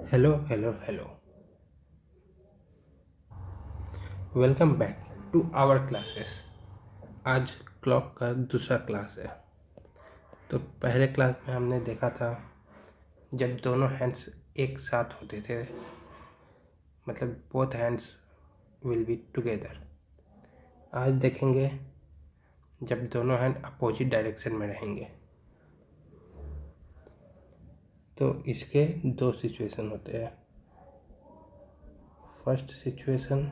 Hello hello hello. Welcome back to our classes. आज clock का दूसरा क्लास है। तो पहले क्लास में हमने देखा था जब दोनों हैंड्स एक साथ होते थे, मतलब both hands will be together. आज देखेंगे जब दोनों हैंड अपोजिट डायरेक्शन में रहेंगे। तो इसके दो सिचुएशन होते हैं। फर्स्ट सिचुएशन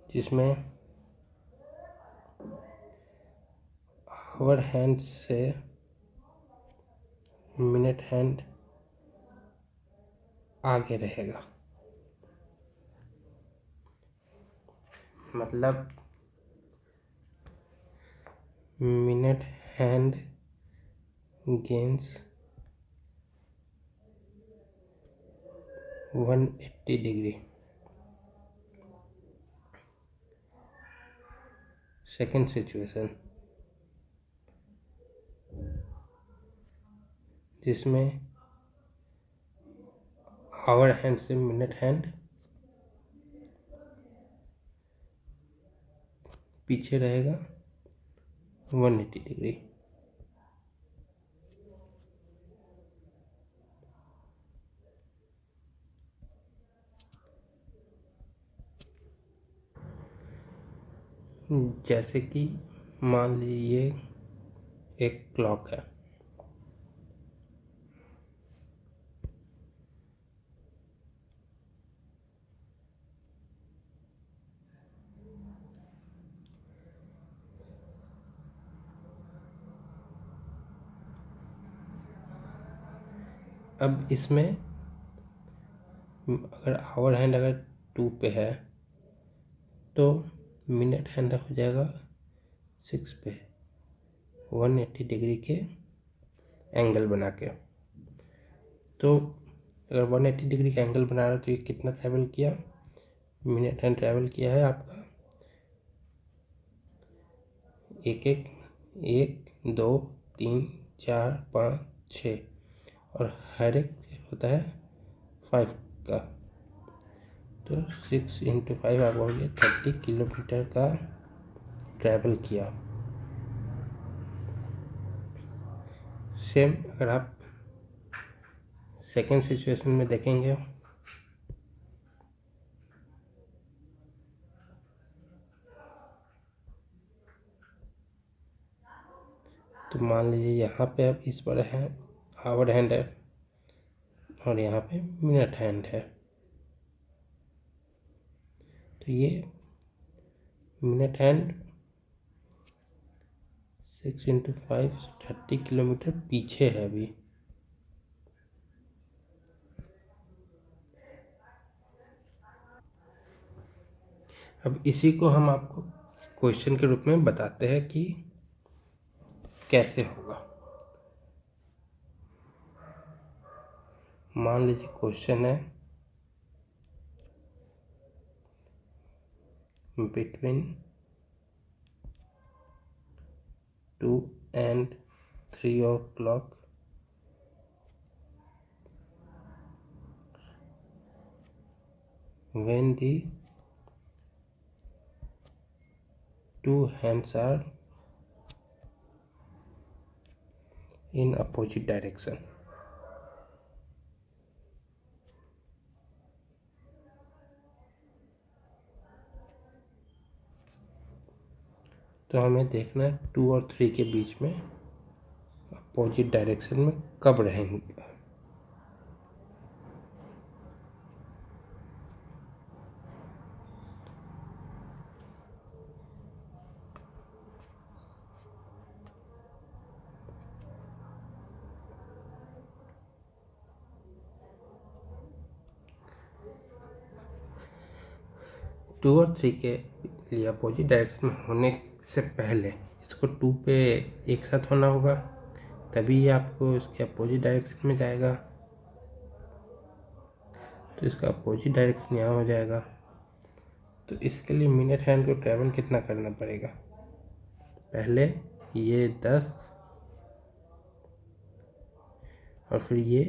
जिसमें आवर हैंड से मिनट हैंड आगे रहेगा, मतलब minute hand gains 180 degree. Second situation जिसमें आवर हैंड से मिनट हैंड पीछे रहेगा 180 डिग्री। जैसे कि मान लीजिए एक क्लॉक है। अब इसमें अगर आवर हैंड अगर 2 पे है तो मिनट हैंड हो जाएगा 6 पे 180 डिग्री के एंगल बना के। तो अगर 180 डिग्री का एंगल बना रहा है तो ये कितना ट्रैवल किया, मिनट हैंड ट्रैवल किया है आपका एक एक 1 2 3 4 5 6, और हर एक होता है 5 का। तो 6 × 5 आप बोलिए 30 किलोमीटर का ट्रैवल किया। सेम अगर आप सेकेंड सिचुएशन में देखेंगे तो मान लीजिए यहाँ पे अब इस पर है आवर हैंड है और यहाँ पे मिनट हैंड है। तो ये मिनट हैंड 6 × 5 30 किलोमीटर पीछे है अभी। अब इसी को हम आपको क्वेश्चन के रूप में बताते हैं कि कैसे होगा। मान लीजिए क्वेश्चन है between 2 and 3 o'clock when the two hands are in opposite direction। तो हमें देखना है 2 और 3 के बीच में अपोजिट डायरेक्शन में कब रहेंगे। 2 और 3 के लिए अपोजिट डायरेक्शन में होने से पहले इसको 2 पे एक साथ होना होगा, तभी ये आपको इसके अपोजिट डायरेक्शन में जाएगा। तो इसका अपोजिट डायरेक्शन यहाँ हो जाएगा। तो इसके लिए मिनट हैंड को ट्रैवल कितना करना पड़ेगा, पहले ये 10 और फिर ये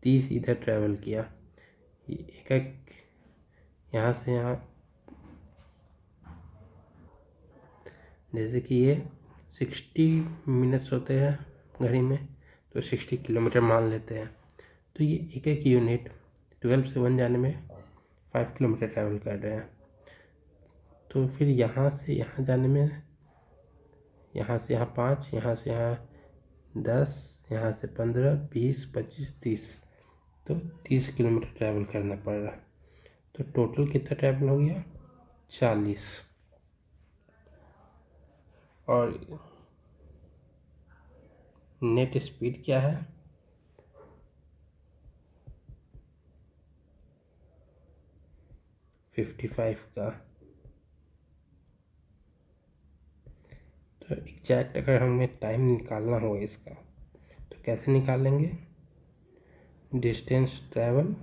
30 इधर ट्रैवल किया। एक एक यहाँ से यहाँ, जैसे कि ये 60 मिनट्स होते हैं घड़ी में, तो 60 किलोमीटर मान लेते हैं। तो ये एक एक यूनिट 12 से 1 जाने में 5 किलोमीटर ट्रैवल कर रहे हैं। तो फिर यहाँ से यहाँ जाने में, यहाँ से यहाँ 5, यहाँ से यहाँ 10, यहाँ से 15, 20, 25, 30, तो 30 किलोमीटर ट्रैवल करना पड़ रहा। तो टोटल कितना ट्रैवल हो गया? 40। और नेट स्पीड क्या है? $55 का। तो एग्जैक्ट अगर हमें टाइम निकालना हो इसका, तो कैसे निकालेंगे? Distance travel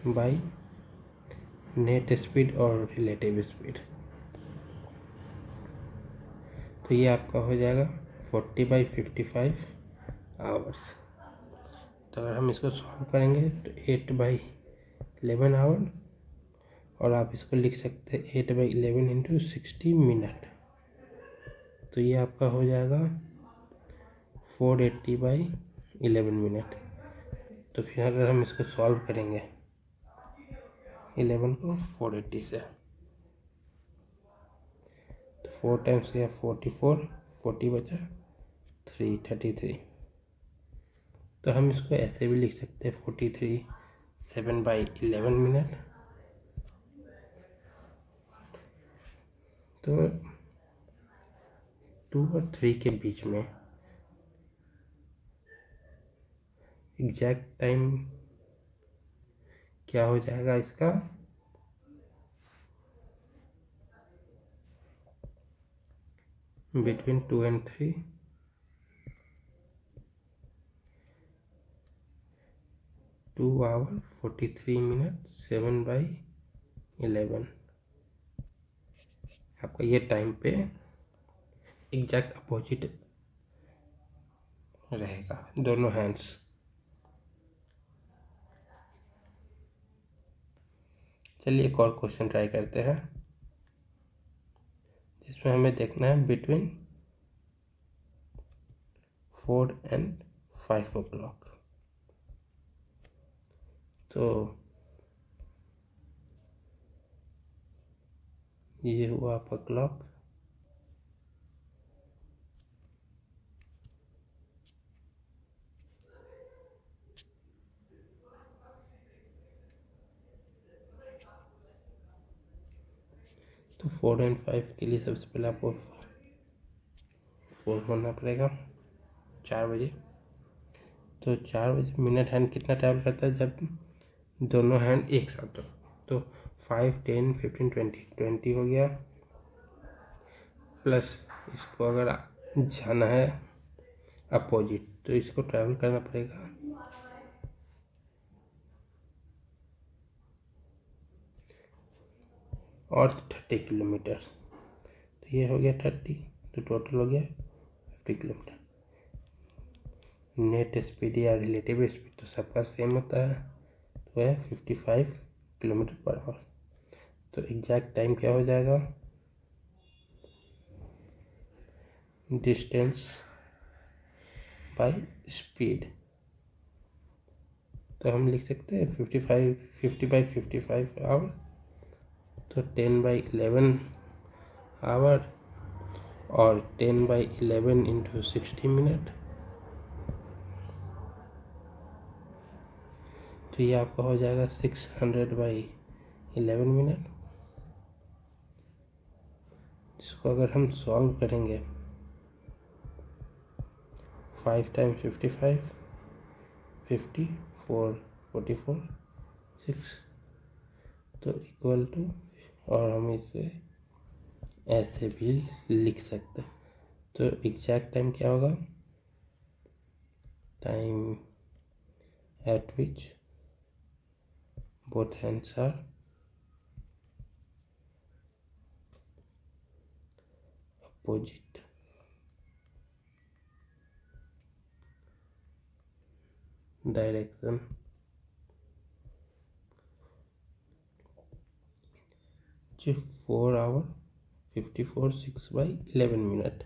by net speed और रिलेटिव स्पीड। तो ये आपका हो जाएगा 40/55 आवर्स। तो अगर हम इसको सॉल्व करेंगे तो 8/11 आवर, और आप इसको लिख सकते हैं 8/11 इंटू 60 मिनट। तो ये आपका हो जाएगा 480/11 मिनट। तो फिर अगर हम इसको सॉल्व करेंगे 11 को 480 से, तो 4 टाइम्स गया 44, 40 बचा 333। तो हम इसको ऐसे भी लिख सकते हैं 43 7/11 मिनट। तो 2 और 3 के बीच में एग्जैक्ट टाइम क्या हो जाएगा इसका? Between 2 and 3, 2 hour 43 minute 7/11। आपका ये टाइम पे एग्जैक्ट अपोजिट रहेगा, दोनों हैंड्स। चलिए एक और क्वेश्चन ट्राई करते हैं, जिसमें हमें देखना है बिटवीन 4 and 5 o'clock। तो ये हुआ आपका क्लॉक। तो 4 and 5 के लिए सबसे पहले आपको 4 होना पड़ेगा, 4 बजे। तो 4 बजे मिनट हैंड कितना ट्रैवल करता है जब दोनों हैंड एक साथ हो? तो 5, 10, 15, 20 हो गया। प्लस इसको अगर जाना है अपोजिट, तो इसको ट्रैवल करना पड़ेगा और 30 किलोमीटर। तो ये हो गया 30, तो टोटल हो गया 50 किलोमीटर। नेट स्पीड या रिलेटिव स्पीड तो सबका सेम होता है, तो है 55 किलोमीटर पर आवर। तो एग्जैक्ट टाइम क्या हो जाएगा? Distance by speed. तो हम लिख सकते हैं 50/55 आवर, तो 10/11 आवर और 10/11 इंटू 60 मिनट। तो ये आपका हो जाएगा 600/11 मिनट। इसको अगर हम सॉल्व करेंगे 5 टाइम्स 55, 50, 4, 44, 6, तो इक्वल टू, और हम इसे ऐसे भी लिख सकते हैं। तो एग्जैक्ट टाइम क्या होगा? Time eight which both hands are opposite direction. जो 4 आवर 54 6/11 मिनट।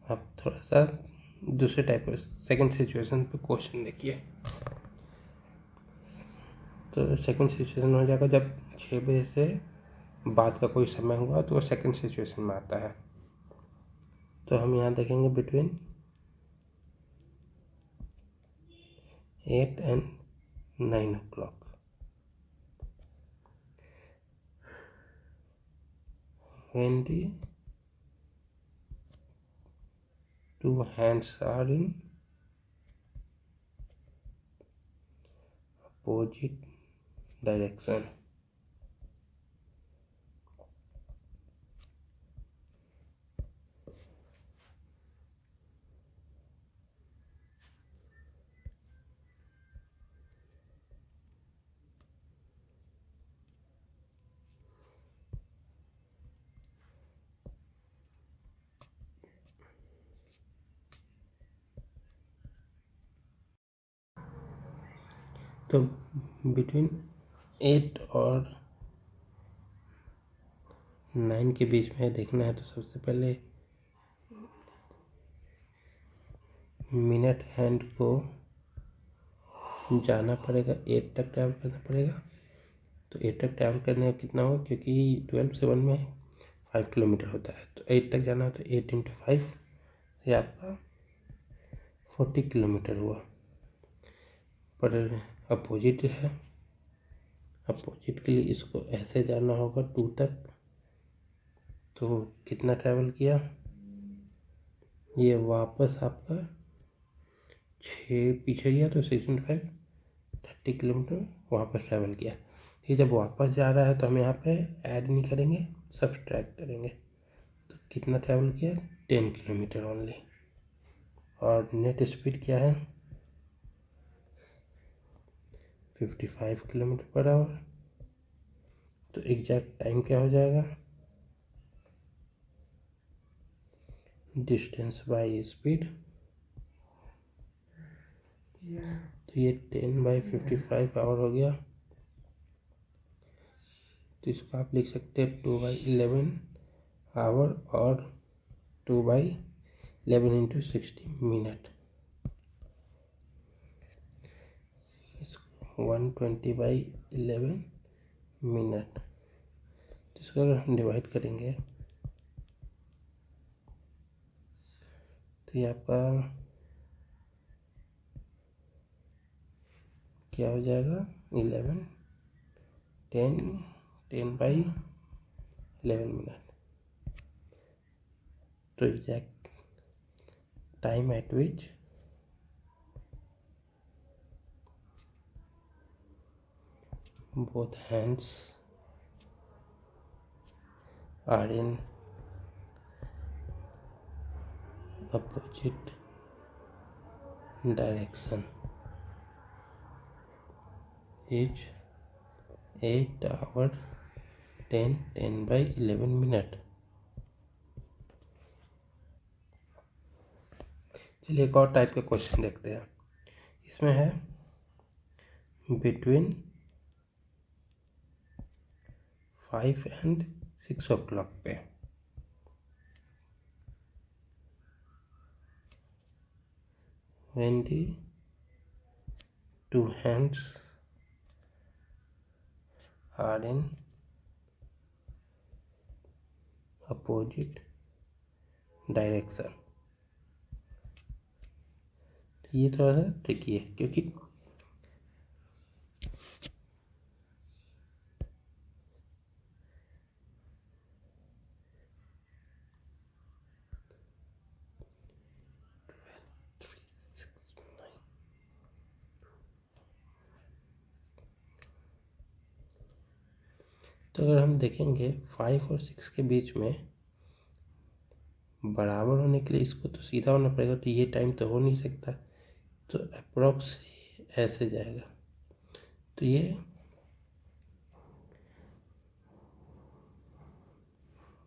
अब थोड़ा सा दूसरे टाइप का सेकंड सिचुएशन पे क्वेश्चन देखिए। तो सेकंड सिचुएशन हो जाएगा जब 6 बजे से बाद का कोई समय हुआ तो वो सेकंड सिचुएशन में आता है। तो हम यहाँ देखेंगे between 8 and 9 o'clock। When the two hands are in opposite direction। तो बिटवीन 8 और 9 के बीच में देखना है। तो सबसे पहले मिनट हैंड को जाना पड़ेगा, 8 तक ट्रैवल करना पड़ेगा। तो 8 तक ट्रैवल करने का कितना होगा, क्योंकि 12 से 1 में 5 किलोमीटर होता है। तो 8 तक जाना है तो 8 × 5 ये आपका 40 किलोमीटर हुआ। पर अपोजिट है, अपोजिट के लिए इसको ऐसे जाना होगा 2 तक। तो कितना ट्रैवल किया, ये वापस आपका 6 पीछे गया तो 6 × 5 30 किलोमीटर वापस ट्रैवल किया। ये जब वापस जा रहा है तो हम यहाँ पे ऐड नहीं करेंगे, सब्सट्रैक्ट करेंगे। तो कितना ट्रैवल किया, 10 किलोमीटर ओनली। और नेट स्पीड क्या है, 55 किलोमीटर पर आवर। तो एग्जैक्ट टाइम क्या हो जाएगा, डिस्टेंस बाय स्पीड। तो ये 10/55 आवर हो गया। तो इसको आप लिख सकते हैं 2/11 आवर और 2/11 × 60 मिनट। 120/11 मिनट। तो इसको अगर हम डिवाइड करेंगे तो ये आपका क्या हो जाएगा, 11 10 10/11 मिनट। तो exact time eight which both hands are in opposite direction is 8 hour 10/11 minute. चलिए एक और टाइप के क्वेश्चन देखते हैं। इसमें है बिटवीन 5 and 6 o'clock पे। When the two hands are in opposite direction। तो ये थोड़ा सा ट्रिकी है, क्योंकि तो अगर हम देखेंगे 5 और 6 के बीच में बराबर होने के लिए इसको तो सीधा होना पड़ेगा, तो ये टाइम तो हो नहीं सकता, तो अप्रॉक्स ऐसे जाएगा। तो ये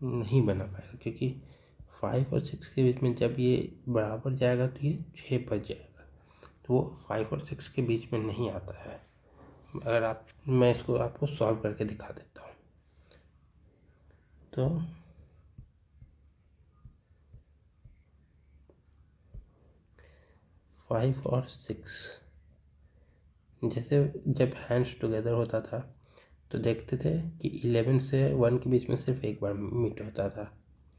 नहीं बना पाएगा, क्योंकि 5 और 6 के बीच में जब ये बराबर जाएगा तो ये 6 बच जाएगा, तो वो 5 और 6 के बीच में नहीं आता है। अगर मैं इसको आपको सॉल्व करके दिखा देता हूँ। तो 5 और 6 जैसे जब हैंड्स टुगेदर होता था तो देखते थे कि 11 से 1 के बीच में सिर्फ एक बार मीट होता था।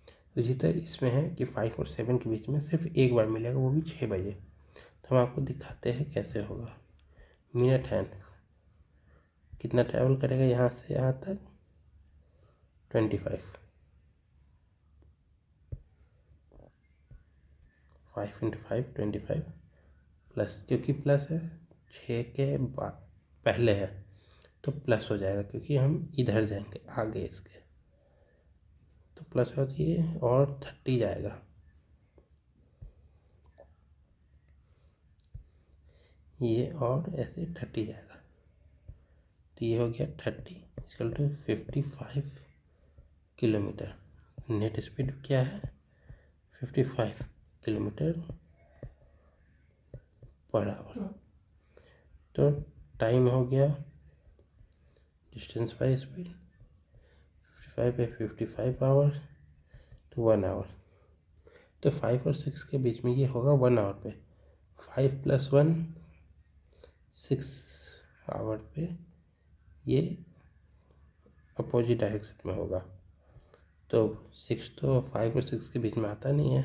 तो इसी तरह इसमें है कि 5 और 7 के बीच में सिर्फ एक बार मिलेगा, वो भी 6 बजे। तो हम आपको दिखाते हैं कैसे होगा। मिनट हैंड कितना ट्रैवल करेगा यहाँ से यहाँ तक, 25। 5 × 5 25 प्लस, क्योंकि प्लस है 6 के बाद पहले है तो प्लस हो जाएगा, क्योंकि हम इधर जाएंगे आगे इसके, तो प्लस होती है और 30 जाएगा। ये और ऐसे 30 जाएगा, तो ये हो गया 30 = 55 किलोमीटर। नेट स्पीड क्या है, 55 किलोमीटर पर आवर। तो टाइम हो गया डिस्टेंस बाय स्पीड 55 आवर्स, तो 1 आवर। तो 5 और 6 के बीच में ये होगा 1 आवर पे, 5 + 1 6 आवर पे ये अपोजिट डायरेक्शन में होगा। तो 6 तो 5 और 6 के बीच में आता नहीं है,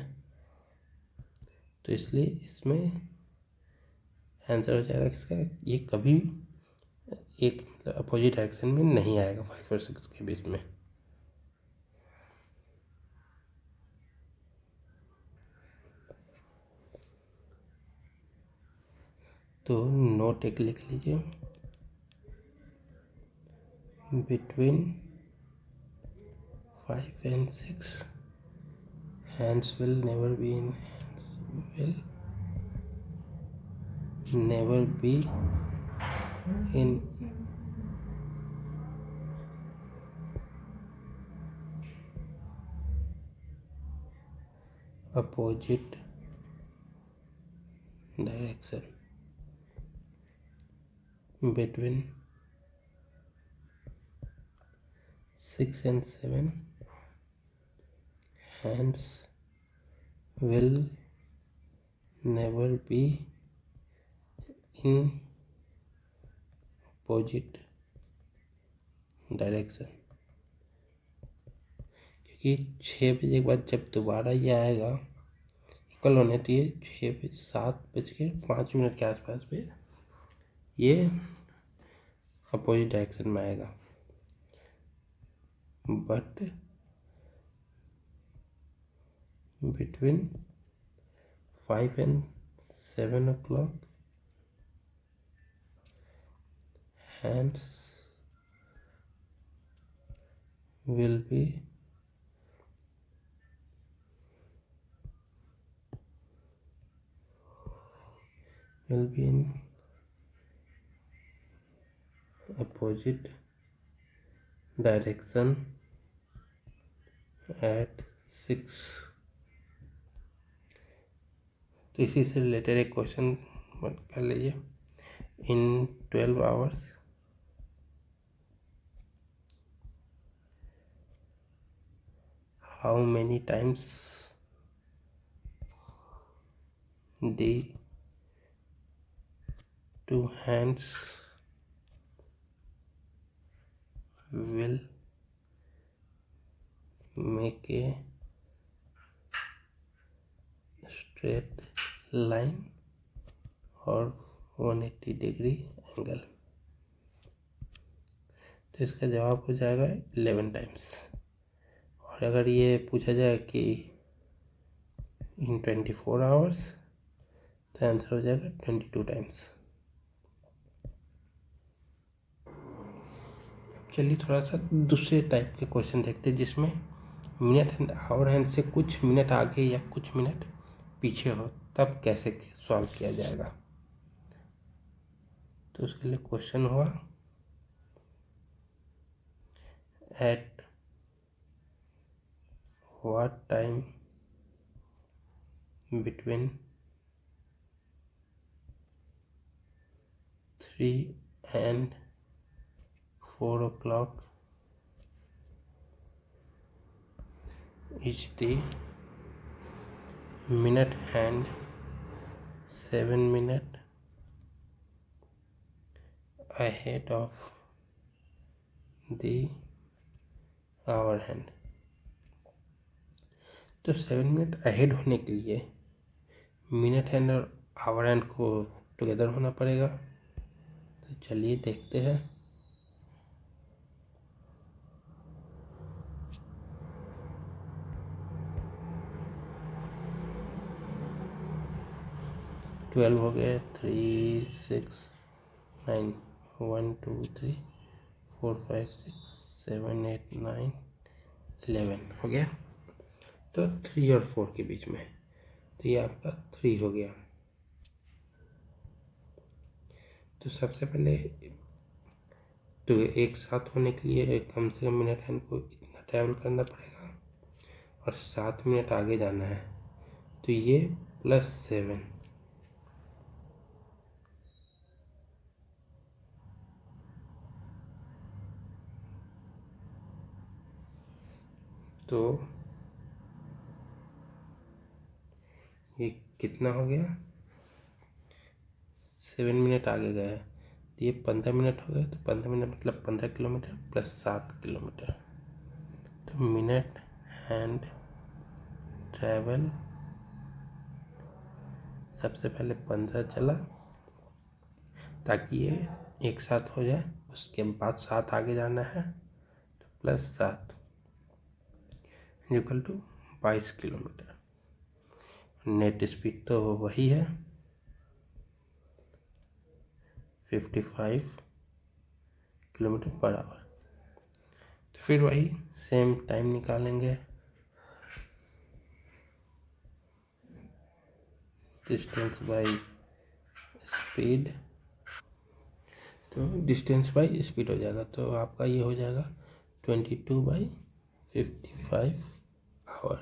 तो इसलिए इसमें आंसर हो जाएगा किसका, ये कभी एक मतलब अपोजिट डायरेक्शन में नहीं आएगा 5 और 6 के बीच में। तो नोट एक लिख लीजिए, between 5 and 6 hands will never be in opposite direction between 6 and 7 hands will never be in opposite direction, क्योंकि 6 बजे के बाद जब दोबारा ये आएगा इक्वल होने, तो ये 7:05 के आसपास पे ये अपोजिट डायरेक्शन में आएगा। But between 5 and 7 o'clock hands will be in opposite direction at 6। तो इसी से रिलेटेड एक क्वेश्चन कर लीजिए। इन 12 hours how many times the two hands will make a straight line और 180 डिग्री एंगल। तो इसका जवाब हो जाएगा 11 टाइम्स। और अगर ये पूछा जाए कि इन 24 आवर्स, तो आंसर हो जाएगा 22 टाइम्स। चलिए थोड़ा सा दूसरे टाइप के क्वेश्चन देखते हैं जिसमें मिनट हैंड आवर हैंड से कुछ मिनट आगे या कुछ मिनट पीछे हो तब कैसे सॉल्व किया जाएगा। तो उसके लिए क्वेश्चन हुआ at what time between 3 and 4 o'clock is the minute hand 7 minute ahead of the hour hand। तो 7 मिनट अहेड होने के लिए मिनट हैंड और आवर हैंड को टुगेदर होना पड़ेगा। तो चलिए देखते हैं। ट्वेल्व हो गए, 3 6 9 1 2 3 4 5 6 7 8 9 11 हो गया। तो 3 और 4 के बीच में, तो ये आपका 3 हो गया। तो सबसे पहले तो एक साथ होने के लिए कम से कम मिनट हैंड को इतना ट्रैवल करना पड़ेगा और 7 मिनट आगे जाना है। तो ये +7, तो ये कितना हो गया, 7 मिनट आगे गया है तो ये 15 मिनट हो गया। तो 15 मिनट मतलब 15 किलोमीटर +7 किलोमीटर। तो मिनट हैंड ट्रैवल सबसे पहले 15 चला ताकि ये एक साथ हो जाए, उसके बाद 7 आगे जाना है। तो +7 equal to 22 kilometre. Net speed तो वही है 55 किलोमीटर पर आवर। तो फिर वही सेम टाइम निकालेंगे। डिस्टेंस बाय स्पीड, तो डिस्टेंस बाय स्पीड हो जाएगा। तो आपका ये हो जाएगा 22/55 आवर।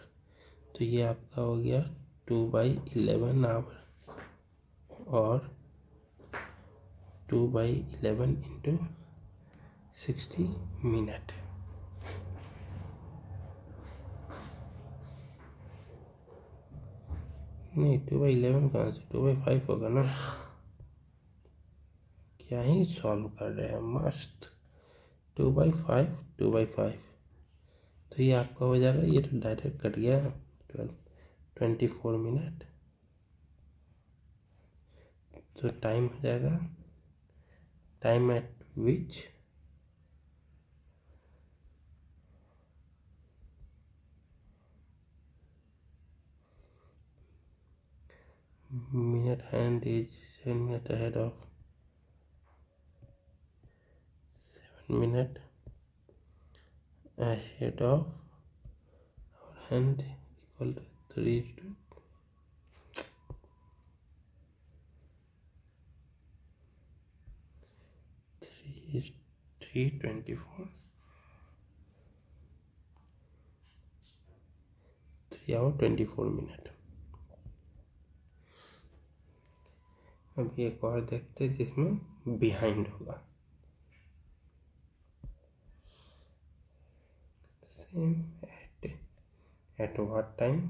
तो ये आपका हो गया 2/11 आवर और 2/11 इंटू 60 मिनट। नहीं 2/11 कहाँ से, 2/5 होगा ना। क्या ही सॉल्व कर रहे हैं, मस्त। 2/5 2/5, तो ये आपका हो जाएगा। ये तो डायरेक्ट कट गया 24 मिनट। तो टाइम हो जाएगा time eight which minute hand is 7 minute ahead of 7 minute ahead of our hand equal to 3 to 3 is 3:24 3 hour 24 minute. अब एक और देखते हैं जिसमें बिहाइंड होगा। Same at what time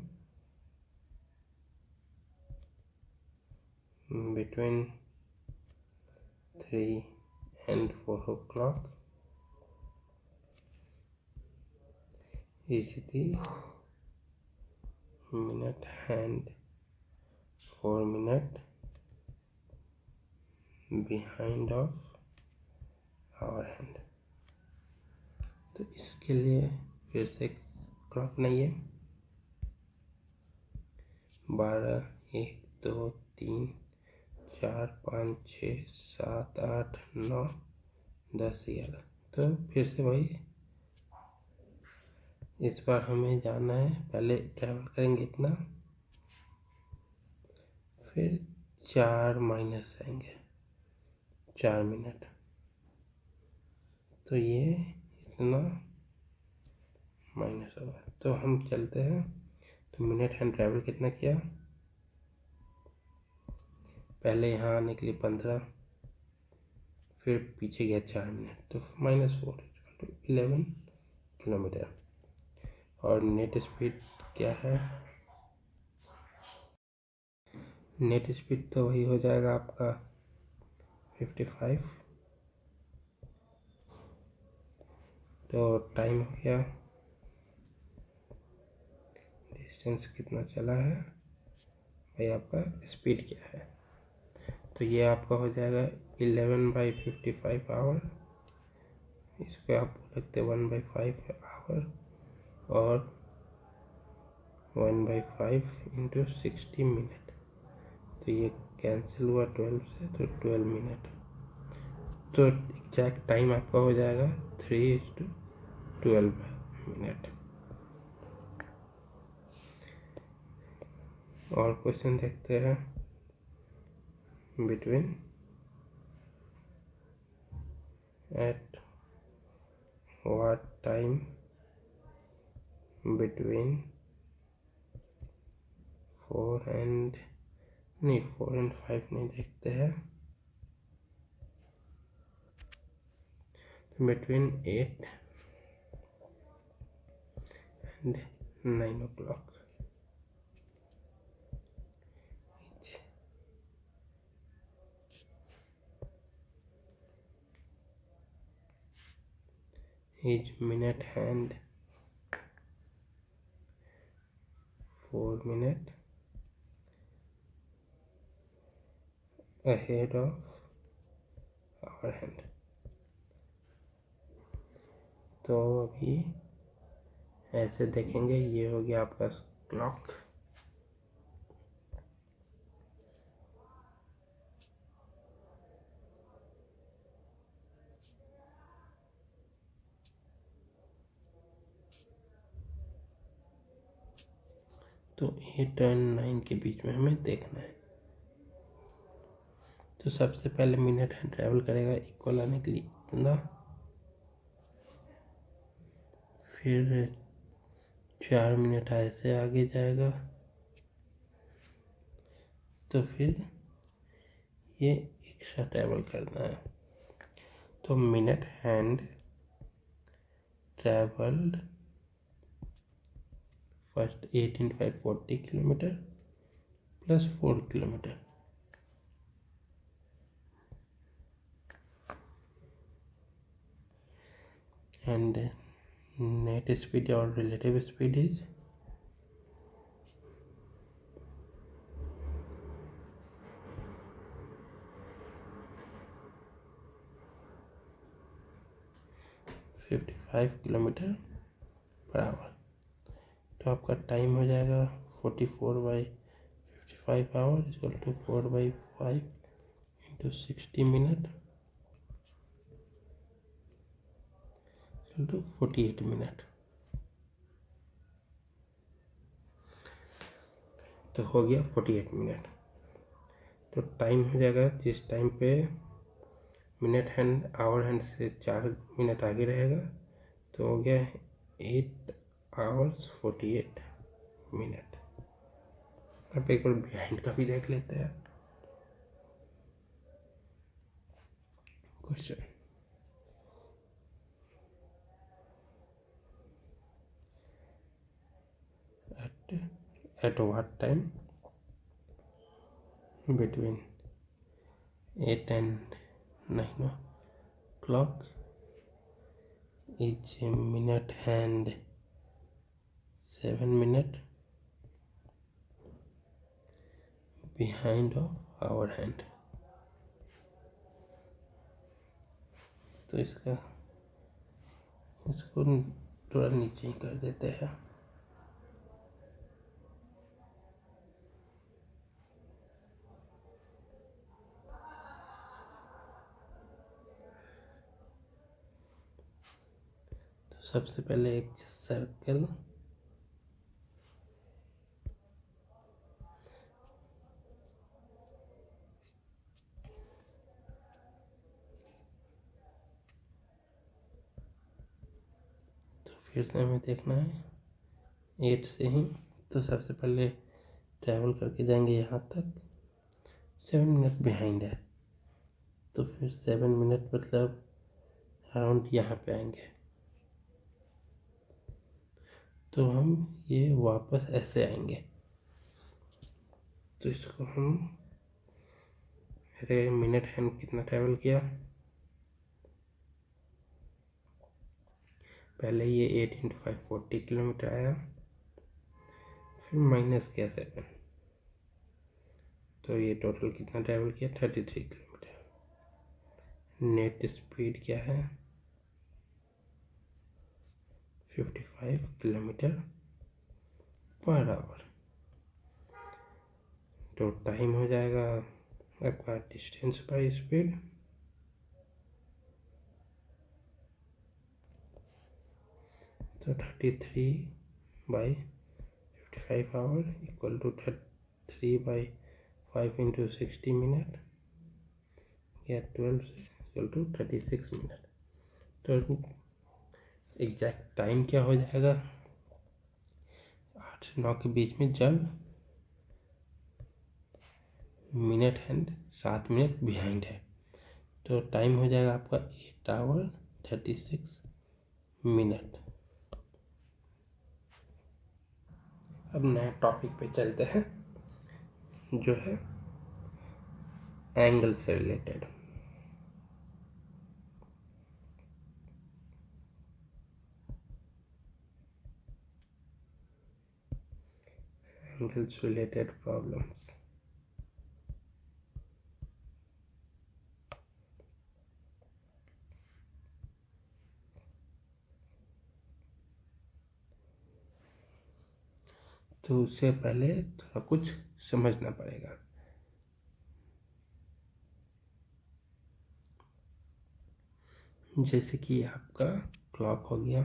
between 3 and 4 o'clock is the minute hand 4 minute behind of our hand। तो इसके लिए फिर से क्लॉक नहीं है। 12 1 2 3 4 5 6 7 8 9 10 11। तो फिर से वही इस बार हमें जाना है, पहले ट्रैवल करेंगे इतना, फिर 4 माइनस जाएंगे, 4 मिनट, तो ये इतना माइनस होगा। तो हम चलते हैं, तो मिनट हैंड ट्रैवल कितना किया, पहले यहाँ आने के लिए 15, फिर पीछे गया 4 मिनट, तो -4 = 11 किलोमीटर। और नेट स्पीड क्या है, नेट स्पीड तो वही हो जाएगा आपका 55। तो टाइम हो गया, डिस्टेंस कितना चला है भाई, आपका स्पीड क्या है, तो ये आपका हो जाएगा 11/55 आवर। इसको आप बोल सकते 1/5 आवर, और 1/5 × 60 मिनट, तो ये कैंसिल हुआ 12 से, तो 12 मिनट। तो एग्जैक्ट टाइम आपका हो जाएगा 3:12 मिनट। और क्वेश्चन देखते हैं, between at what time between 4 and 5 नहीं देखते हैं, between 8 and 9 o'clock each minute hand 4 minutes ahead of our hand। तो अभी ऐसे देखेंगे, ये हो गया आपका क्लॉक। तो 8 और 9 के बीच में हमें देखना है। तो सबसे पहले मिनट हैंड ट्रैवल करेगा इक्वल आने के लिए इतना, फिर 4 मिनट ऐसे आगे जाएगा, तो फिर ये एक्स्ट्रा ट्रैवल करना है। तो minute hand travelled first 8 × 5 40 kilometre plus 4 kilometre, and net speed or relative speed is 55 kilometre per hour. तो आपका टाइम हो जाएगा 44/55 आवर = 4/5 × 60 मिनट = 48 मिनट। तो हो गया 48 मिनट। तो टाइम हो जाएगा, जिस टाइम पे मिनट हैंड आवर हैंड से 4 मिनट आगे रहेगा, तो हो गया 8 hours 48 मिनट। अब एक बार बिहाइंड का भी देख लेते हैं question. At what time between 8 and 9 o'clock each minute hand 7 minute behind of our hand। तो इसको थोड़ा नीचे ही कर देते हैं। सबसे पहले एक सर्कल फिर से हमें देखना है 8 से ही। तो सबसे पहले ट्रैवल करके जाएंगे यहाँ तक, 7 मिनट बिहाइंड है, तो फिर 7 मिनट मतलब अराउंड यहाँ पे आएंगे। तो हम ये वापस ऐसे आएंगे, तो इसको हम ऐसे मिनट हैंड कितना ट्रैवल किया, पहले ये 8 × 5 40 किलोमीटर आया, फिर माइनस किया 7, तो ये टोटल कितना ट्रैवल किया 33 किलोमीटर। नेट स्पीड क्या है 55 किलोमीटर पर आवर। तो टाइम हो जाएगा आपका डिस्टेंस बाय स्पीड, तो 33/55 आवर इक्वल टू 3/5 × 60 मिनट या 12 इक्वल टू 36 मिनट। तो एग्जैक्ट टाइम क्या हो जाएगा 8 से 9 के बीच में, जब मिनट हैंड 7 मिनट बिहाइंड है, तो टाइम हो जाएगा आपका 8 आवर 36 मिनट। अब नए टॉपिक पे चलते हैं जो है एंगल से रिलेटेड। Angles related problems. तो उससे पहले थोड़ा कुछ समझना पड़ेगा। जैसे कि आपका क्लॉक हो गया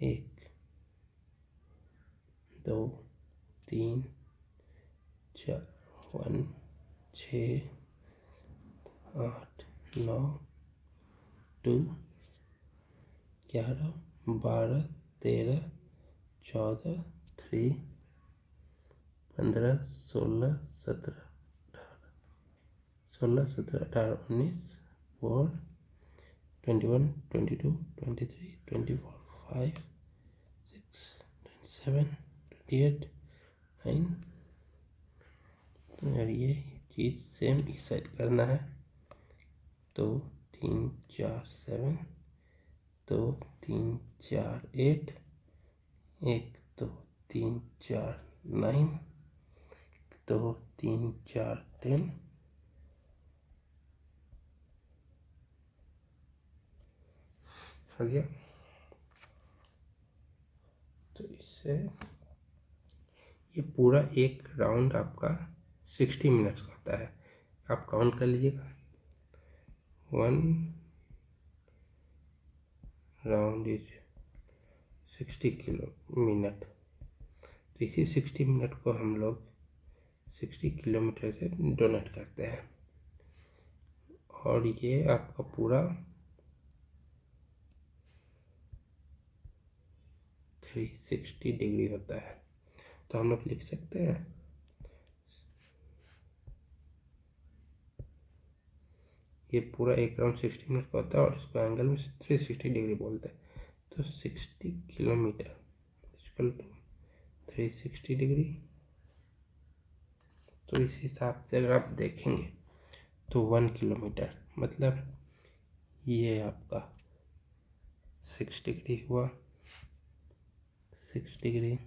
1 2 3 4 1 6 8 9 2 11 12 13 14 3 15 16 17 18 19 4 21 22 23 24 5 6 27 28 9। तो यार ये चीज़ सेम इस साइड करना है, तो 3 4 7, 2 3 4 8, 1 2 3 4 9, 2 3 4 10, हो गया। तो इससे ये पूरा एक राउंड आपका 60 मिनट्स का होता है। आप काउंट कर लीजिएगा, 1 राउंड इज 60 मिनट। तो इसी 60 मिनट को हम लोग 60 किलोमीटर से डोनेट करते हैं, और ये आपका पूरा 360 डिग्री होता है। तो हम लोग लिख सकते हैं ये पूरा एक राउंड 60 मिनट का होता है, और इसको एंगल में 360 डिग्री बोलते हैं। तो 60 किलोमीटर इक्वल टू 360 डिग्री। तो इस हिसाब से अगर आप देखेंगे तो 1 किलोमीटर मतलब ये आपका 6 डिग्री हुआ, 6 degree,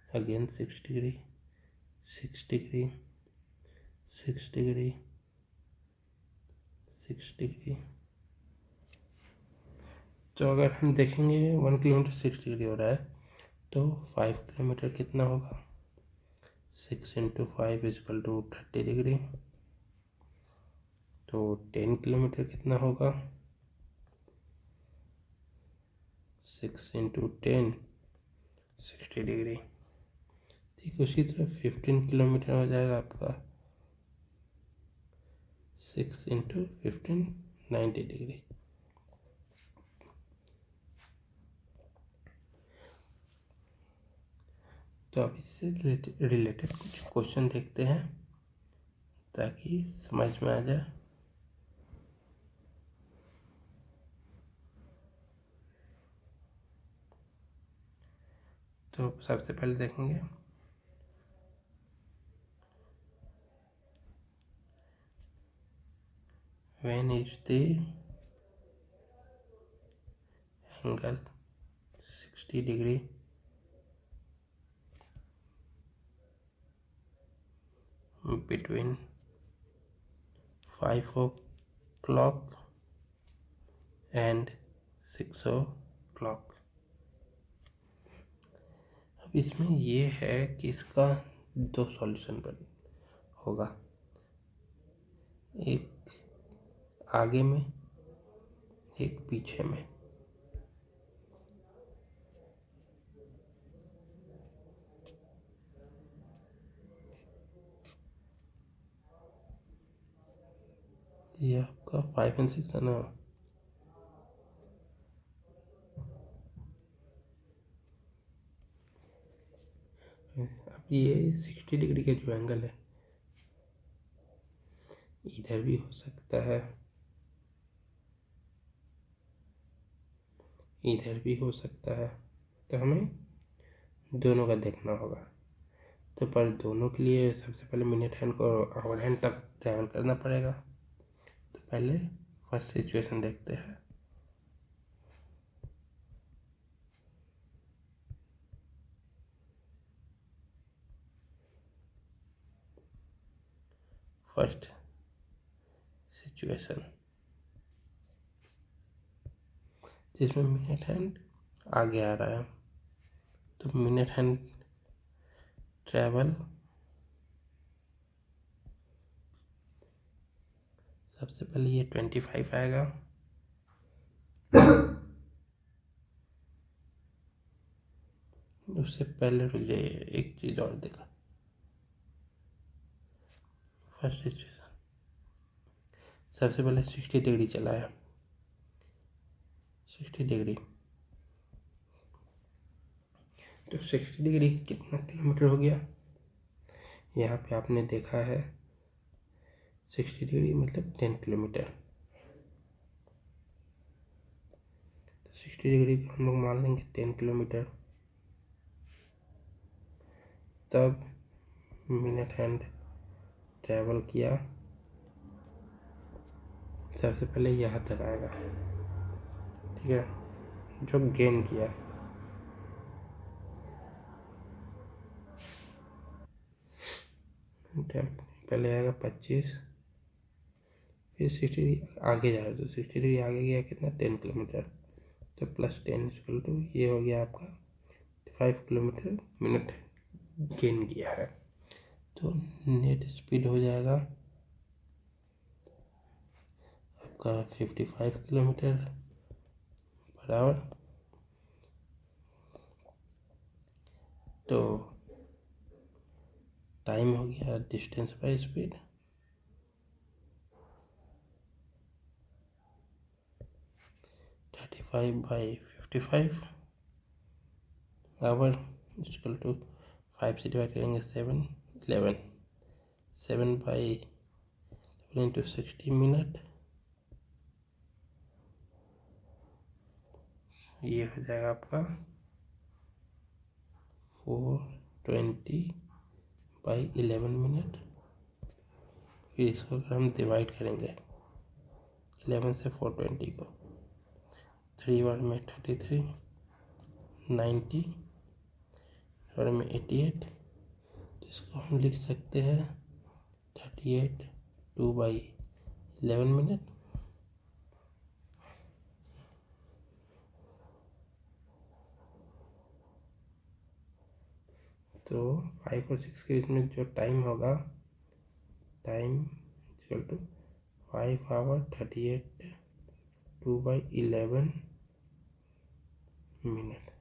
again 6 degree, 6 degree, 6 degree, 6 degree. तो अगर हम देखेंगे 1 किलोमीटर 6 डिग्री हो रहा है, तो 5 किलोमीटर कितना होगा 6 × 5 इक्वल टू 30 डिग्री। तो 10 किलोमीटर कितना होगा? 6 इंटू 10 60 डिग्री। ठीक, उसी तरह 15 किलोमीटर हो जाएगा आपका 6 इंटू 15 90 डिग्री। तो अब इससे रिलेटेड कुछ क्वेश्चन देखते हैं ताकि समझ में आ जाए। तो सबसे पहले देखेंगे when is the angle 60 degree between 5 o'clock and 6 o'clock। अब इसमें ये है कि इसका दो सॉल्यूशन बन होगा, एक आगे में एक पीछे में। ये आपका 5 और 6 है ना। अब ये 60 डिग्री का जो एंगल है इधर भी हो सकता है, इधर भी हो सकता है, तो हमें दोनों का देखना होगा। तो पर दोनों के लिए सबसे पहले मिनट हैंड को आवर हैंड तक ट्रैवल करना पड़ेगा। तो पहले फर्स्ट सिचुएशन देखते हैं। फर्स्ट सिचुएशन जिसमें मिनट हैंड आगे आ रहा है, तो मिनट हैंड ट्रैवल सबसे पहले ये 25 आएगा, उससे पहले रुक जाइए, एक चीज़ और देखा। फर्स्ट सिचुएशन सबसे पहले 60 डिग्री चलाया, 60 डिग्री, तो 60 डिग्री कितना किलोमीटर हो गया? यहाँ पे आपने देखा है 60 डिग्री मतलब 10 किलोमीटर। तो 60 डिग्री को हम लोग मान लेंगे 10 किलोमीटर। तब मिनट हैंड ट्रैवल किया, सबसे पहले यहाँ तक आएगा, ठीक है, जो गेन किया। पहले आएगा 25, फिर 60 डिग्री आगे जा रहा है, तो 60 डिग्री आगे गया कितना? 10 किलोमीटर। तो प्लस 10 इक्वल टू ये हो गया आपका 5 किलोमीटर मिनट गेन किया है। तो नेट स्पीड हो जाएगा आपका 55 किलोमीटर पर आवर। तो टाइम हो गया distance by speed, 35 by 55 hour equal to 5 से डिवाइड करेंगे 7 11, 7 बाई इंटू 60 मिनट, ये हो जाएगा आपका 420 बाई 11 मिनट। फिर इसको अगर हम डिवाइड करेंगे 11 से 420 को, 3 बार में 33, 90 और में 88, तो इसको हम लिख सकते हैं 38 2 बाई 11 मिनट। तो 5 और 6 के बीच में जो टाइम होगा, time equal to 5 hour 38 2/11 minute.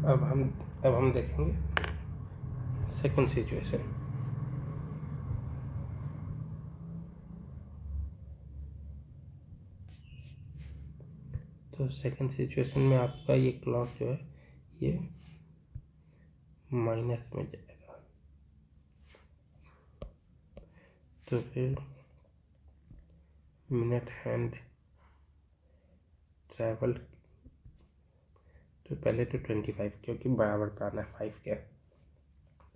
अब हम देखेंगे सेकंड सिचुएशन। तो सेकंड सिचुएशन में आपका ये क्लॉक जो है ये माइनस में जाएगा। तो फिर मिनट हैंड ट्रैवल, तो पहले तो 25 क्योंकि बराबर पे आना है 5 के।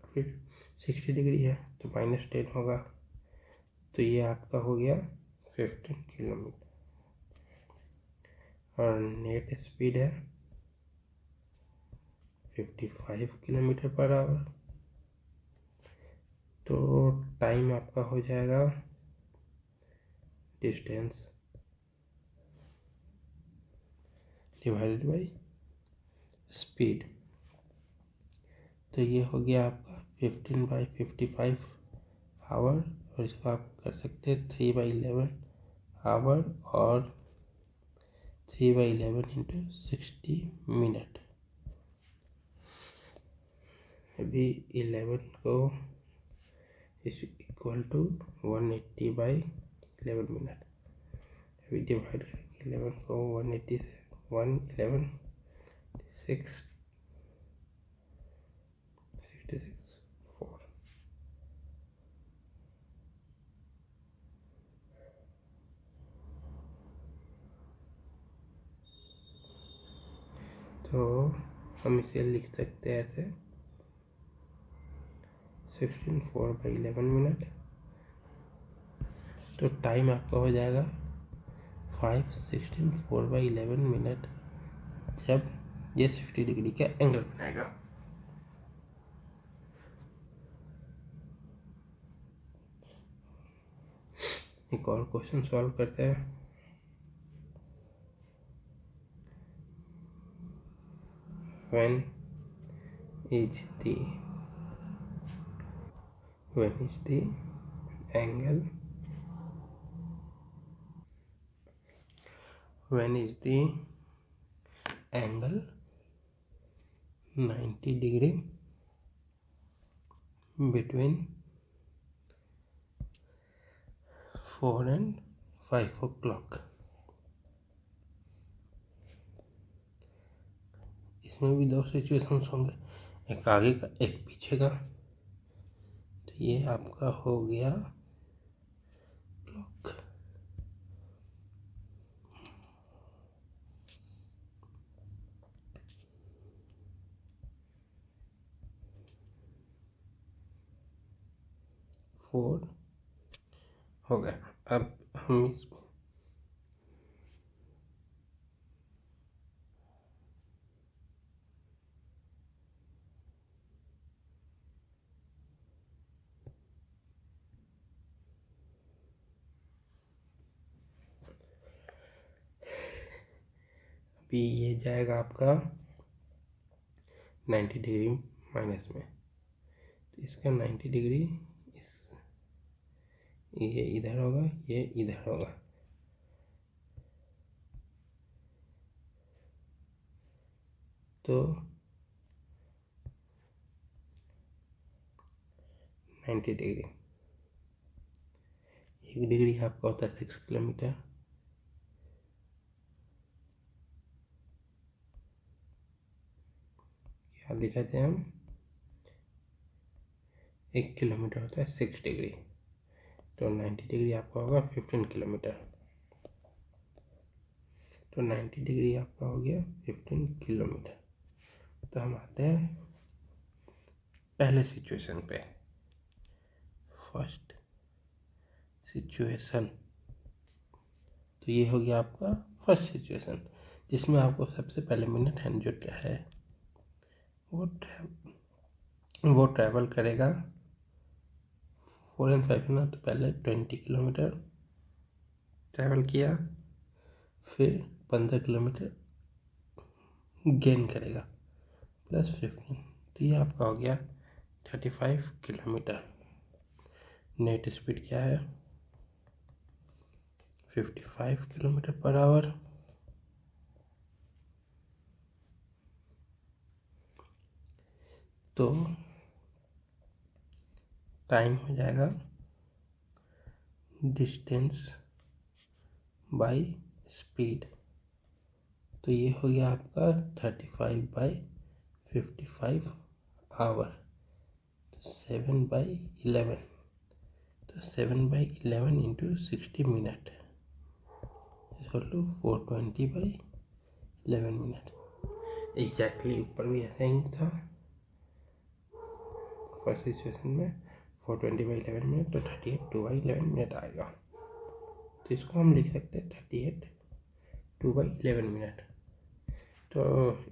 फिर 60 डिग्री है तो -10 होगा, तो ये आपका हो गया 15 किलोमीटर। और नेट स्पीड है 55 किलोमीटर पर आवर। तो टाइम आपका हो जाएगा डिस्टेंस डिवाइडेड बाई स्पीड। तो ये हो गया आपका 15/55 आवर, और इसको आप कर सकते हैं 3/11 आवर और 3/11 इंटू 60 मिनट। अभी 11 को इज इक्वल टू 180/11 मिनट। अभी डिवाइड करेंगे 11 को 180 से, 111 6 66 4। तो हम इसे लिख सकते हैं ऐसे 16 4/11 मिनट। तो टाइम आपका हो जाएगा 5 16 4/11 मिनट जब ये 60 डिग्री का एंगल बनाएगा। एक और क्वेश्चन सॉल्व करते हैं। when is the angle when is the angle 90 degree between 4 and 5 o'clock। इसमें भी दो सिचुएशंस होंगे, एक आगे का एक पीछे का। तो ये आपका हो गया क्लॉक। फोर हो गया। अब हम इसमें अभी ये जाएगा आपका 90 डिग्री माइनस में। तो इसका 90 डिग्री ये इधर होगा, ये इधर होगा। तो 90 डिग्री, 1 डिग्री आपका होता है 6 किलोमीटर। क्या लिखा थे हम, 1 किलोमीटर होता है 6 डिग्री। तो 90 डिग्री आपका होगा 15 किलोमीटर। तो 90 डिग्री आपका हो गया 15 किलोमीटर। तो हम आते हैं पहले सिचुएशन पे, फर्स्ट सिचुएशन। तो ये हो गया आपका फर्स्ट सिचुएशन, जिसमें आपको सबसे पहले मिनट हैंड जो है वो ट्रैवल करेगा 4 and 5 ना। तो पहले 20 किलोमीटर ट्रैवल किया, फिर 15 किलोमीटर गेन करेगा +15। तो ये आपका हो गया 35 किलोमीटर। नेट स्पीड क्या है? 55 किलोमीटर पर आवर। तो टाइम हो जाएगा डिस्टेंस बाय स्पीड। तो ये हो गया आपका 35/55 आवर। तो 7/11। तो 7/11 into 60 minute equal to 420/11 minute. Exactly ऊपर भी ऐसा ही था फर्स्ट सिचुएशन में 420/11 मिनट। तो 38 2/11 मिनट आएगा। तो इसको हम लिख सकते हैं 38 2/11 मिनट। तो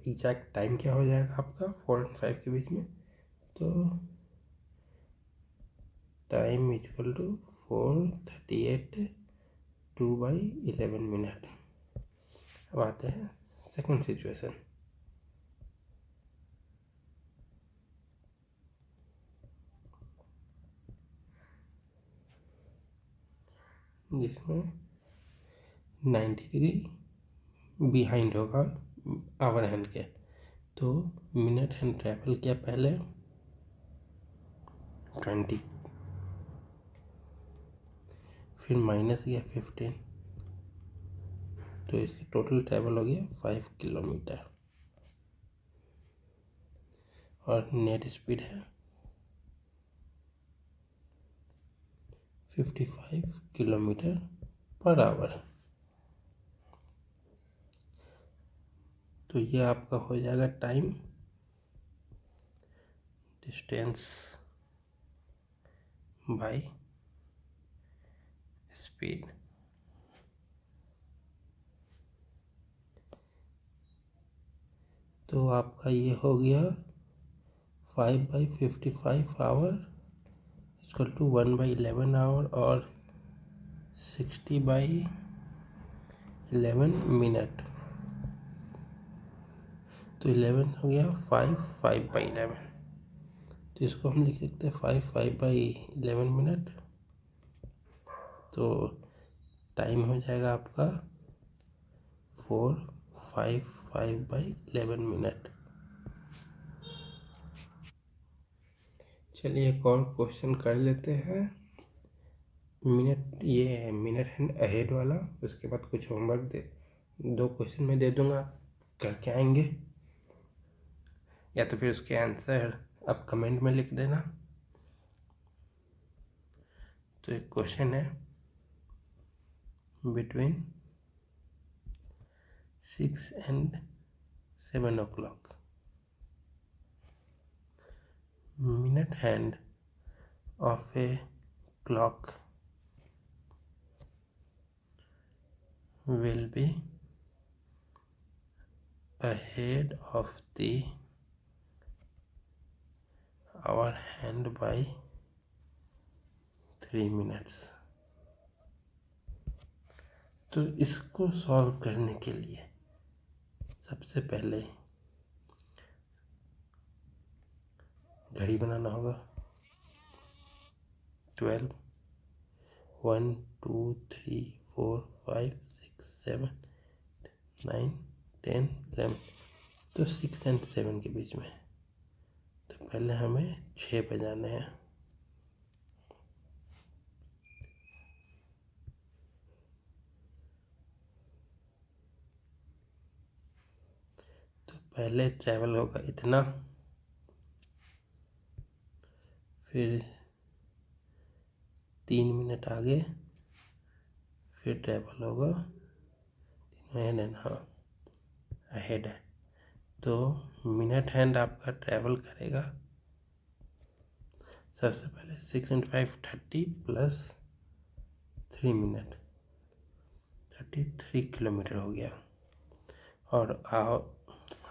एग्जैक्ट टाइम क्या हो जाएगा आपका 4 और 5 के बीच में? तो टाइम इक्वल टू 4:38 2/11 मिनट। अब आते हैं सेकंड सिचुएशन। जिसमें 90 डिग्री बिहाइंड होगा आवर हैंड के। तो मिनट हैंड ट्रैवल किया पहले 20, फिर माइनस किया 15। तो इसका टोटल ट्रैवल हो गया 5 किलोमीटर। और नेट स्पीड है 55 किलोमीटर पर आवर। तो ये आपका हो जाएगा टाइम डिस्टेंस बाय स्पीड। तो आपका ये हो गया 5/55 आवर इक्वल टू 1/11 आवर और 60/11 मिनट। तो 11 हो गया 5/11। तो इसको हम लिख सकते हैं 5/11 मिनट। तो टाइम हो जाएगा आपका 4/55/11 मिनट। चलिए एक और क्वेश्चन कर लेते हैं। ये है मिनट हैंड अहेड वाला। उसके बाद कुछ होमवर्क 2 क्वेश्चन में दे दूंगा, करके आएंगे, या तो फिर उसके आंसर आप कमेंट में लिख देना। तो एक क्वेश्चन है between 6 and 7 o'clock minute hand of a clock will be ahead of the hour hand by 3 minutes। तो इसको सॉल्व करने के लिए सबसे पहले घड़ी बनाना होगा। 12 1 2 3 4 5 6 7 9 10 11। तो 6 and 7 के बीच में। तो पहले हमें 6 बजाने हैं। तो पहले ट्रैवल होगा इतना, फिर 3 मिनट आगे, फिर ट्रैवल होगा हाँ अहेड है। तो मिनट हैंड आपका ट्रैवल करेगा सबसे पहले 6 and 5 30 प्लस 3 मिनट 33 किलोमीटर हो गया। और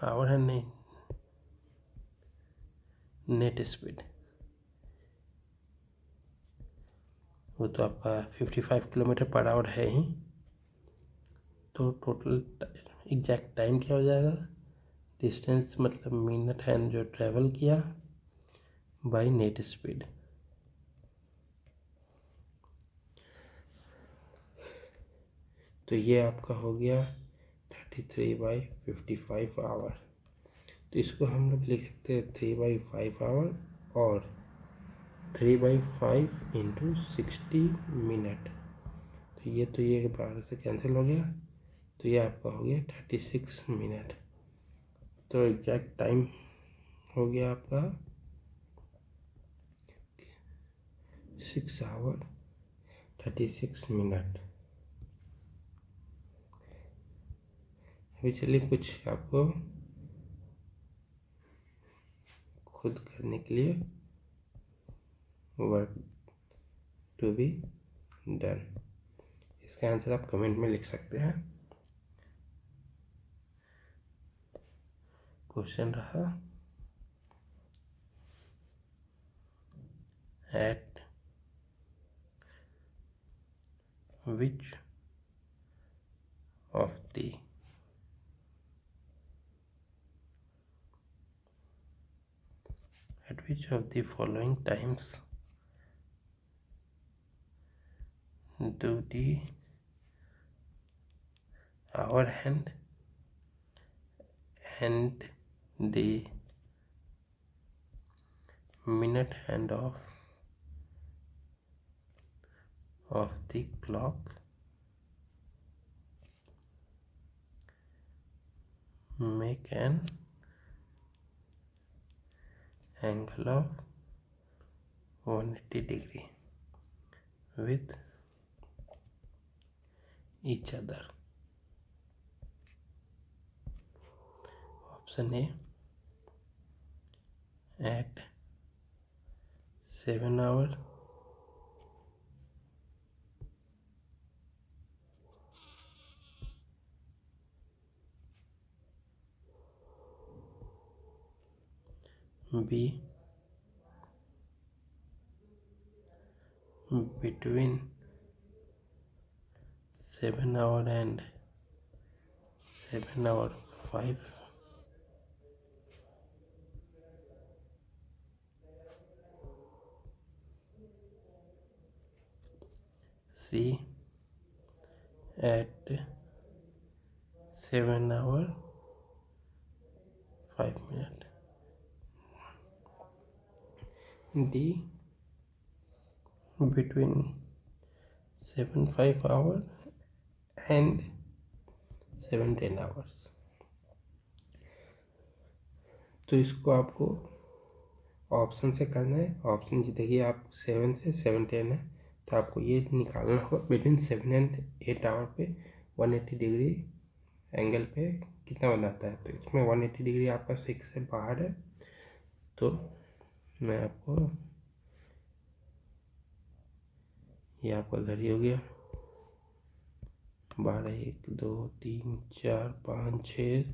आवर है नहीं, नेट स्पीड वो तो आपका 55 किलोमीटर पर आवर है ही। तो टोटल एग्जैक्ट टाइम क्या हो जाएगा? डिस्टेंस मतलब मिनट हैंड जो ट्रैवल किया बाई नेट स्पीड। तो ये आपका हो गया 33/55 आवर। तो इसको हम लोग लिख सकते हैं 3/5 आवर और 3/5 इंटू 60 मिनट। तो ये 12 से कैंसिल हो गया, तो ये आपका हो गया 36 मिनट। तो एग्जैक्ट टाइम हो गया आपका 6 आवर 36 मिनट। अभी चलिए कुछ आपको खुद करने के लिए वर्क टू बी डन। इसका आंसर आप कमेंट में लिख सकते हैं। क्वेश्चन रहा eight which of the following times do the hour hand and the minute hand of the clock make an angle of 180 degree with each other? Option A at 7 hour, B between 7 hour and 7 hour 5, C at 7 hour 5 minute, D between 7-5 hour and 7-10 hours। तो इसको आपको option से करना है। Option देखिए, आप 7 से 7-10 है, तो आपको ये निकालना होगा बिटवीन 7 एंड 8 आवर पे 180 डिग्री एंगल पे कितना बनाता है। तो इसमें 180 डिग्री आपका 6 से बाहर है। तो मैं आपको, ये आपका घड़ी हो गया 12, 1, 2, 3, 4, 5, 6,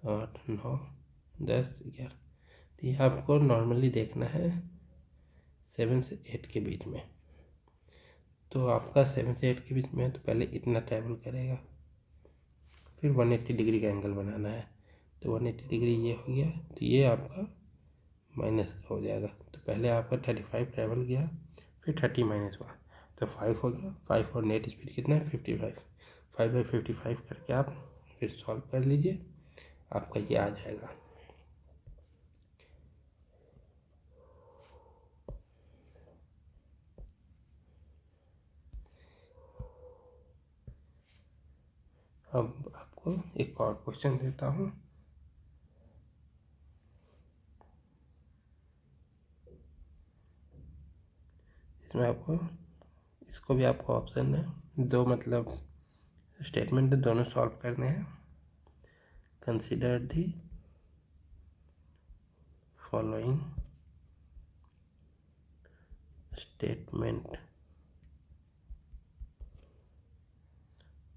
8, 9, 10, 11। तो ये आपको नॉर्मली देखना है 7 से 8 के बीच में। तो आपका 7 से 8 के बीच में है, तो पहले इतना ट्रैवल करेगा, फिर 180 डिग्री का एंगल बनाना है। तो 180 डिग्री ये हो गया, तो ये आपका माइनस हो जाएगा। तो पहले आपका 35 ट्रैवल किया, फिर 30 माइनस हुआ, तो 5 हो गया। 5 और नेट स्पीड कितना है 55। 5/55 करके आप फिर सॉल्व कर लीजिए, आपका ये आ जाएगा। अब आपको एक और क्वेश्चन देता हूँ। इसमें आपको, इसको भी आपको ऑप्शन है, दो मतलब स्टेटमेंट दोनों सॉल्व करने हैं। Consider the following statement.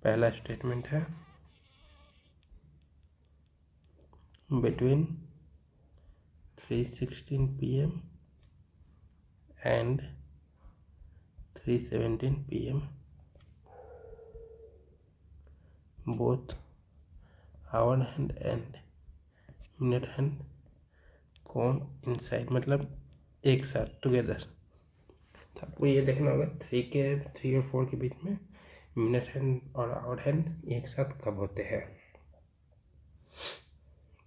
पहला स्टेटमेंट है between 3:16 PM and 3:17 PM both hour hand and minute hand coincide, मतलब एक साथ टुगेदर। तो आपको ये देखना होगा 3 और 4 के बीच में मिनट हैंड और आवर हैंड एक साथ कब होते हैं।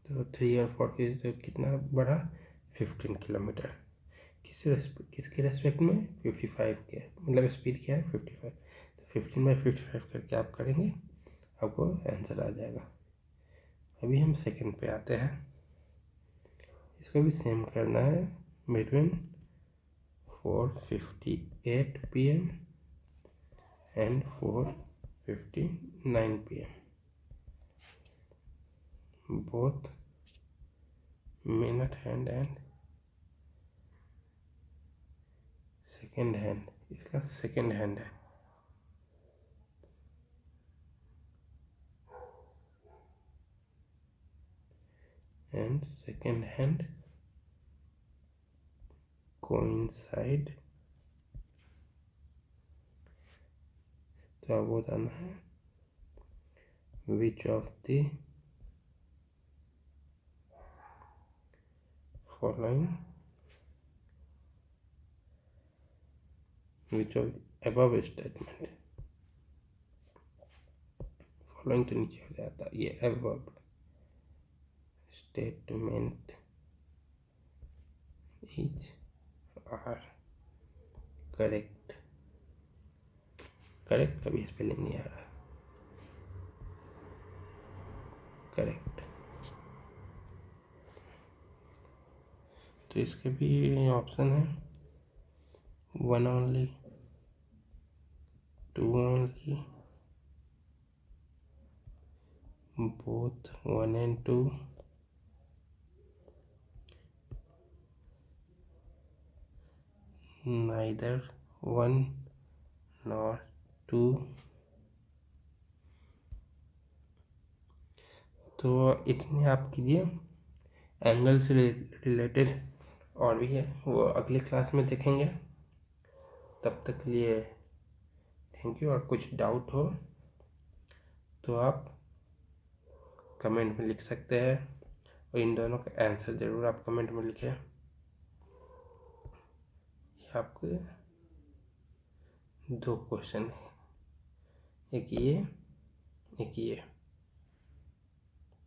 तो 3 और 4 के तो कितना बढ़ा 15 किलोमीटर। किसके रेस्पेक्ट में 55 के, मतलब स्पीड क्या है 55। तो 15/55 करके आप करेंगे, आपको आंसर आ जाएगा। अभी हम सेकंड पे आते हैं। इसको भी सेम करना है, between 4:58 PM and 4:59 PM, both minute hand and second hand. इसका सेकेंड हैंड है। And second hand coincide. तो अब बताना है which of the following, which of the above statement. Following तो नीचे हो जाता, ये above statement is are correct. Correct कभी स्पेलिंग नहीं आ रहा, करेक्ट। तो इसके भी ऑप्शन है 1 only, 2 only, both 1 and 2, neither 1 nor 2। तो इतने आप कीजिए। एंगल से रिलेटेड और भी है, वो अगली क्लास में देखेंगे। तब तक के लिए थैंक यू। और कुछ डाउट हो तो आप कमेंट में लिख सकते हैं, और इन दोनों का आंसर ज़रूर आप कमेंट में लिखें। ये आपके 2 क्वेश्चन है, एक ये, एक ये।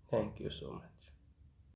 Thank you so much.